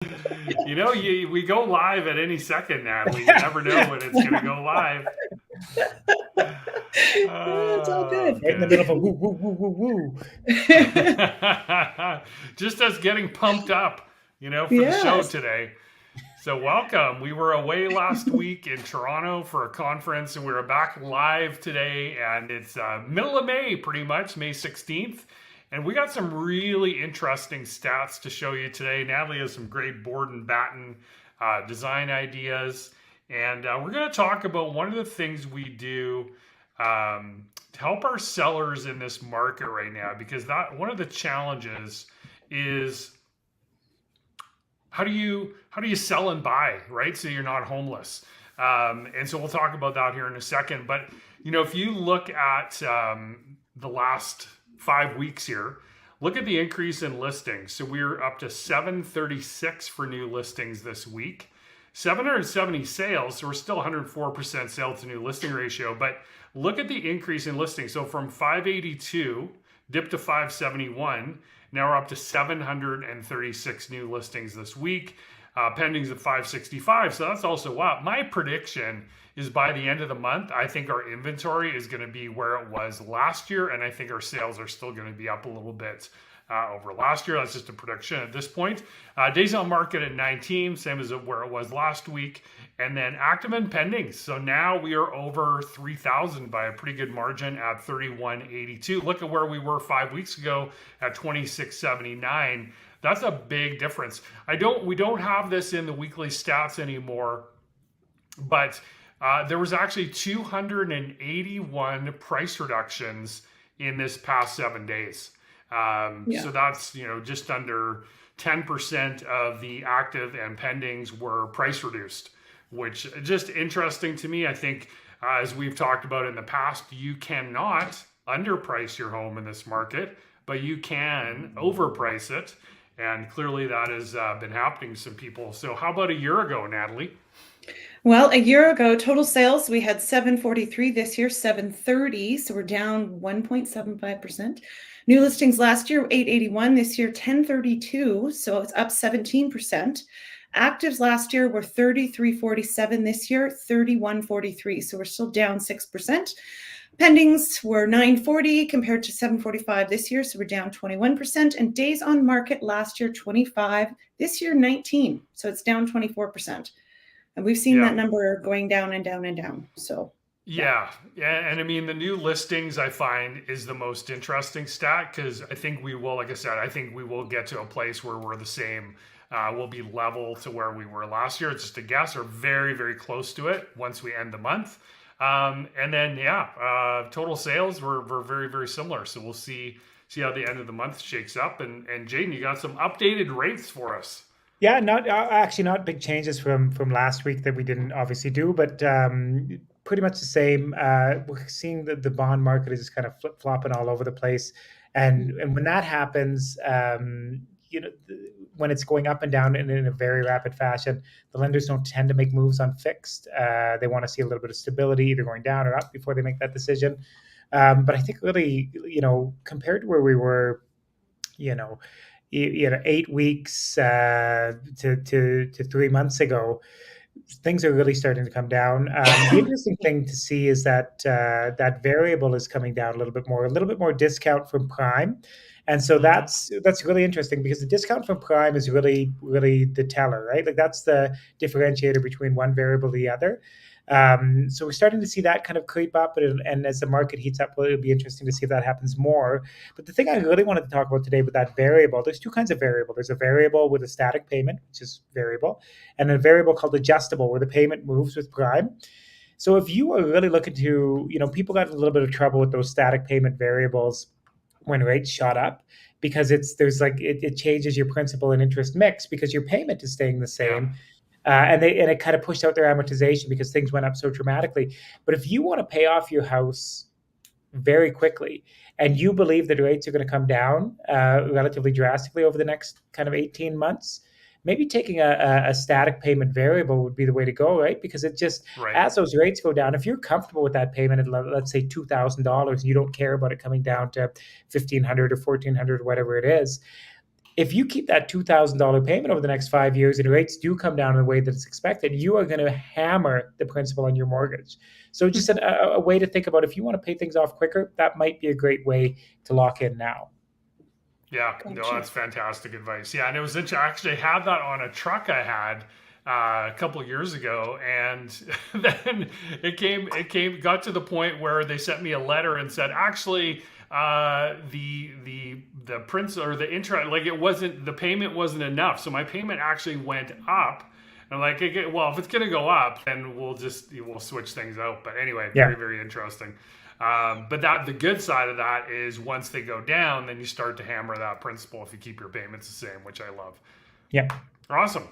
We go live at any second, Natalie. You never know when it's going to go live. It's all Oh, good. Right in the middle of a woo, woo, woo, woo, woo. good. Just us getting pumped up, for the show Yes. today. So, welcome. We were away last week in Toronto for a conference, and we're back live today. And it's middle of May, pretty much, May 16th. And we got some really interesting stats to show you today. Natalie has some great board and batten design ideas. And we're going to talk about one of the things we do to help our sellers in this market right now, because that one of the challenges is how do you sell and buy, right? So you're not homeless. And so we'll talk about that here in a second. But if you look at the last 5 weeks here, look at the increase in listings. So we're up to 736 for new listings this week. 770 sales, so we're still 104% sale to new listing ratio. But look at the increase in listings. So from 582 dipped to 571. Now we're up to 736 new listings this week. Pendings at 565, so that's also up. My prediction is by the end of the month, I think our inventory is going to be where it was last year, and I think our sales are still going to be up a little bit over last year. That's just a prediction at this point. Days on market at 19, same as where it was last week. And then active and pending. So now we are over 3,000 by a pretty good margin at 3182. Look at where we were 5 weeks ago at 2679. That's a big difference. We don't have this in the weekly stats anymore, but there was actually 281 price reductions in this past 7 days. Yeah. So that's just under 10% of the active and pendings were price reduced, which is just interesting to me. I think as we've talked about in the past, you cannot underprice your home in this market, but you can overprice it. And clearly that has been happening to some people. So how about a year ago, Natalie? Well, a year ago, total sales, we had 743 this year, 730. So we're down 1.75%. New listings last year, 881. This year, 1032. So it's up 17%. Actives last year were 3347. This year, 3143. So we're still down 6%. Pendings were 940 compared to 745 this year, so we're down 21%. And days on market last year, 25. This year, 19. So it's down 24%. And we've seen Yeah. that number going down and down and down. So Yeah. And I mean, the new listings I find is the most interesting stat, because I think we will, like I said, I think we will get to a place where we're the same. We'll be level to where we were last year. It's just a guess, or very, very close to it once we end the month. And then, total sales were very, very similar. So we'll see how the end of the month shakes up. And Jaden, you got some updated rates for us. Yeah, not actually not big changes from last week that we didn't obviously do, but pretty much the same. We're seeing that the bond market is kind of flip flopping all over the place, and when that happens, when it's going up and down in a very rapid fashion, the lenders don't tend to make moves on fixed. They want to see a little bit of stability, either going down or up, before they make that decision. But I think really, compared to where we were, you know, 8 weeks to 3 months ago, things are really starting to come down. The interesting thing to see is that that variable is coming down a little bit more discount from prime, and so Mm-hmm. that's really interesting because the discount from prime is really really the teller, right? Like that's the differentiator between one variable and the other. So we're starting to see that kind of creep up, and as the market heats up, well, it'll be interesting to see if that happens more. But the thing I really wanted to talk about today with that variable, there's two kinds of variable. There's a variable with a static payment, which is variable, and a variable called adjustable, where the payment moves with prime. So if you are really looking to, people got a little bit of trouble with those static payment variables when rates shot up because it changes your principal and interest mix because your payment is staying the Yeah. same. And it kind of pushed out their amortization because things went up so dramatically. But if you want to pay off your house very quickly, and you believe that rates are going to come down relatively drastically over the next kind of 18 months, maybe taking a static payment variable would be the way to go, right? Because it just, Right. as those rates go down, if you're comfortable with that payment at, let's say, $2,000, and you don't care about it coming down to 1,500 or 1,400, whatever it is, if you keep that $2,000 payment over the next 5 years and rates do come down in the way that it's expected, you are going to hammer the principal on your mortgage. So just a way to think about, if you want to pay things off quicker, that might be a great way to lock in now. Yeah, no, that's fantastic advice. Yeah, and it was interesting. I actually had that on a truck I had a couple of years ago, and then got to the point where they sent me a letter and said, actually, the principal or the interest, like the payment wasn't enough, so my payment actually went up. And I'm like, okay, well, if it's going to go up, then we'll switch things out. But anyway, very, very interesting. But the good side of that is once they go down, then you start to hammer that principal if you keep your payments the same, which I love. Yeah. Awesome.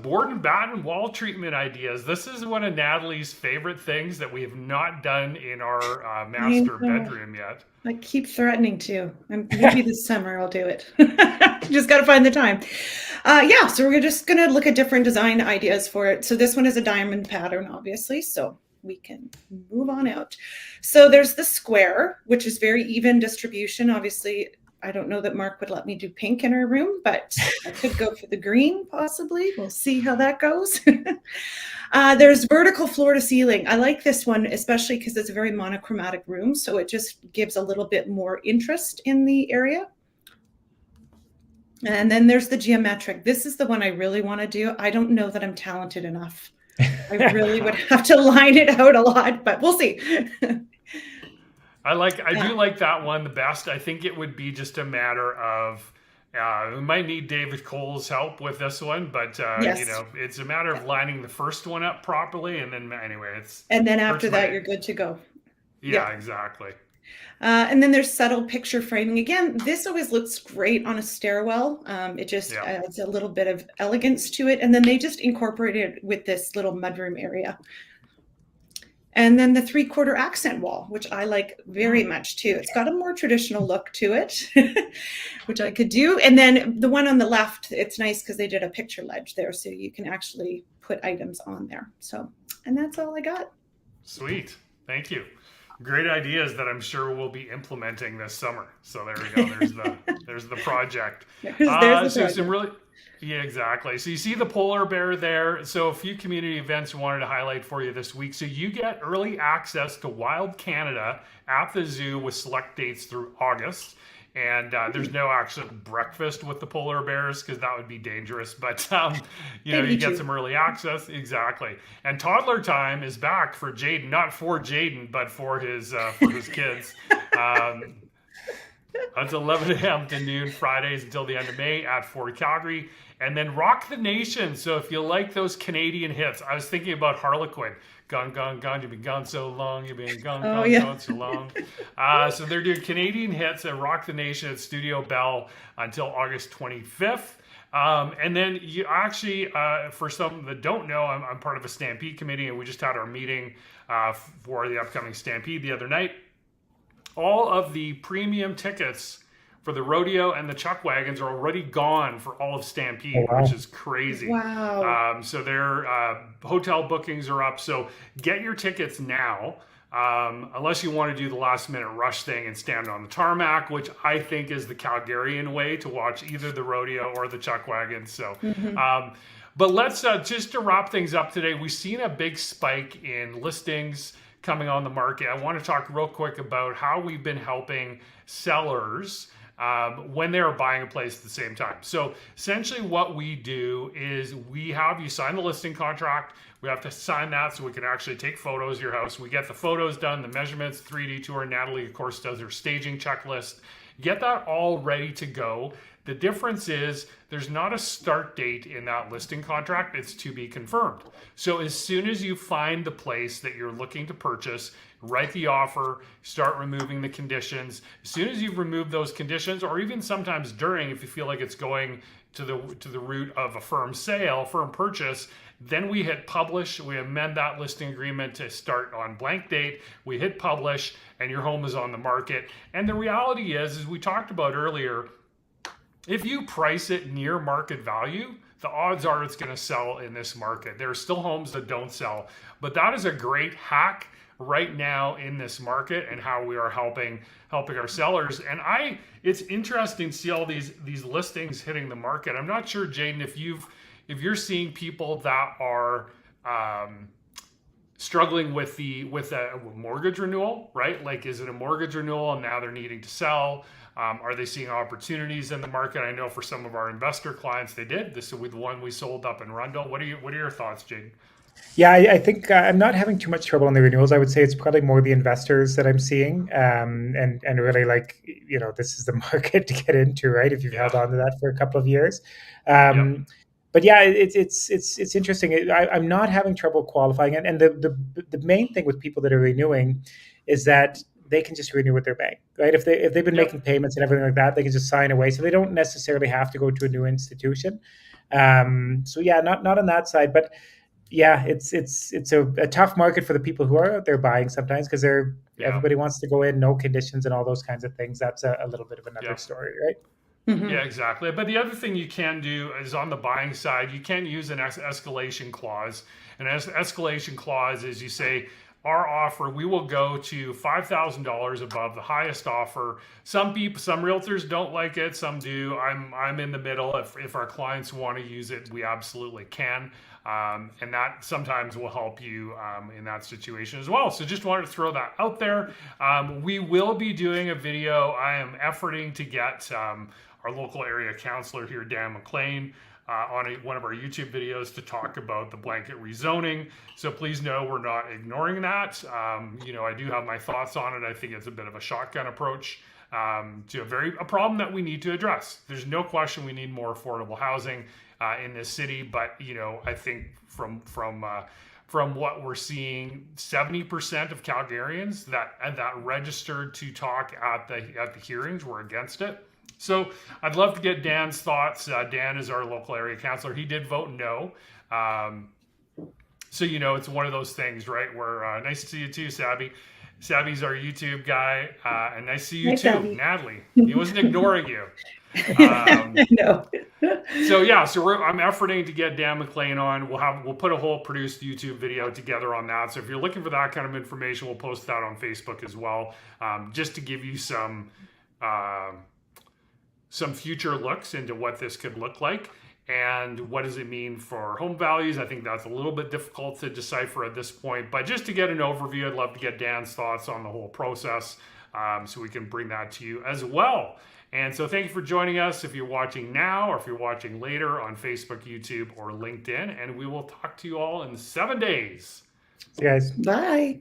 Board and batten wall treatment ideas. This is one of Natalie's favorite things that we have not done in our master bedroom yet. I keep threatening to. Maybe this summer I'll do it. Just got to find the time. So we're just going to look at different design ideas for it. So this one is a diamond pattern, obviously. So we can move on out. So there's the square, which is very even distribution. Obviously, I don't know that Mark would let me do pink in our room, but I could go for the green possibly. We'll see how that goes. There's vertical floor to ceiling. I like this one, especially because it's a very monochromatic room. So it just gives a little bit more interest in the area. And then there's the geometric. This is the one I really want to do. I don't know that I'm talented enough. I really would have to line it out a lot, but we'll see. I do like that one the best. I think it would be just a matter of we might need David Cole's help with this one, but it's a matter of lining the first one up properly, and then after that you're good to go. Yeah. Exactly. And then there's subtle picture framing. Again, this always looks great on a stairwell. It just adds a little bit of elegance to it. And then they just incorporated it with this little mudroom area. And then the 3/4 accent wall, which I like very much too. It's got a more traditional look to it, which I could do. And then the one on the left, it's nice because they did a picture ledge there, so you can actually put items on there. So, and that's all I got. Sweet. Thank you. Great ideas that I'm sure we'll be implementing this summer. So there we go. There's the project. Exactly. So you see the polar bear there. So a few community events we wanted to highlight for you this week. So you get early access to Wild Canada at the zoo with select dates through August. And there's no actual breakfast with the polar bears because that would be dangerous. But, you get some early access. Exactly. And toddler time is back for Jaden, not for Jaden, but for his kids. That's 11 a.m. to noon, Fridays until the end of May at Fort Calgary. And then Rock the Nation. So if you like those Canadian hits, I was thinking about Harlequin. Gone, gone, gone, you've been gone so long, you've been gone, gone so long. So they're doing Canadian hits at Rock the Nation at Studio Bell until August 25th. And then you actually, for some that don't know, I'm part of a Stampede committee, and we just had our meeting for the upcoming Stampede the other night. All of the premium tickets for the rodeo and the chuck wagons are already gone for all of Stampede, which is crazy. Wow. So their hotel bookings are up. So get your tickets now, unless you want to do the last minute rush thing and stand on the tarmac, which I think is the Calgarian way to watch either the rodeo or the chuck wagons. So, but let's just to wrap things up today, we've seen a big spike in listings coming on the market. I want to talk real quick about how we've been helping sellers when they're buying a place at the same time. So essentially what we do is we have you sign the listing contract. We have to sign that so we can actually take photos of your house. We get the photos done, the measurements, 3D tour. Natalie, of course, does her staging checklist. Get that all ready to go. The difference is there's not a start date in that listing contract. It's to be confirmed. So as soon as you find the place that you're looking to purchase, write the offer, start removing the conditions. As soon as you've removed those conditions, or even sometimes during, if you feel like it's going to the route of a firm sale, firm purchase, then we hit publish. We amend that listing agreement to start on blank date. We hit publish, and your home is on the market. And the reality is, as we talked about earlier, if you price it near market value, the odds are it's going to sell in this market. There are still homes that don't sell, but that is a great hack right now in this market and how we are helping our sellers. And it's interesting to see all these listings hitting the market. I'm not sure, Jaden, if you're seeing people that are struggling with a mortgage renewal, right? Like, is it a mortgage renewal and now they're needing to sell? Are they seeing opportunities in the market? I know for some of our investor clients, they did. This is with the one we sold up in Rundle. What are your thoughts, Jaden? Yeah, I think I'm not having too much trouble on the renewals. I would say it's probably more the investors that I'm seeing, and really, like, this is the market to get into, right? If you've held on to that for a couple of years. But yeah, it's interesting. I'm not having trouble qualifying, and the main thing with people that are renewing is that they can just renew with their bank, right? If they've been making payments and everything like that, they can just sign away, so they don't necessarily have to go to a new institution. So yeah, not on that side, but yeah, it's a tough market for the people who are out there buying sometimes, because everybody wants to go in, no conditions and all those kinds of things. That's a little bit of another story, right? Mm-hmm. Yeah, exactly. But the other thing you can do is on the buying side, you can use an escalation clause. An escalation clause is you say, our offer, we will go to $5,000 above the highest offer. Some realtors don't like it, some do. I'm in the middle. If our clients want to use it, we absolutely can. And that sometimes will help you in that situation as well. So just wanted to throw that out there. We will be doing a video. I am efforting to get our local area counselor here, Dan McLean, on one of our YouTube videos to talk about the blanket rezoning. So please know we're not ignoring that. I do have my thoughts on it. I think it's a bit of a shotgun approach to a problem that we need to address. There's no question we need more affordable housing in this city, but I think from what we're seeing, 70% of Calgarians that registered to talk at the hearings were against it. So I'd love to get Dan's thoughts. Dan is our local area counselor. He did vote no. So it's one of those things, right? Where nice to see you too, Sabby. Sabby's our YouTube guy, and nice to see you too, Sabby. Natalie. He wasn't ignoring you. No. So I'm efforting to get Dan McLean on. We'll put a whole produced YouTube video together on that. So if you're looking for that kind of information, we'll post that on Facebook as well, just to give you some future looks into what this could look like and what does it mean for home values. I think that's a little bit difficult to decipher at this point, but just to get an overview, I'd love to get Dan's thoughts on the whole process, so we can bring that to you as well. And so thank you for joining us if you're watching now or if you're watching later on Facebook, YouTube, or LinkedIn, and we will talk to you all in 7 days. See you guys. Bye.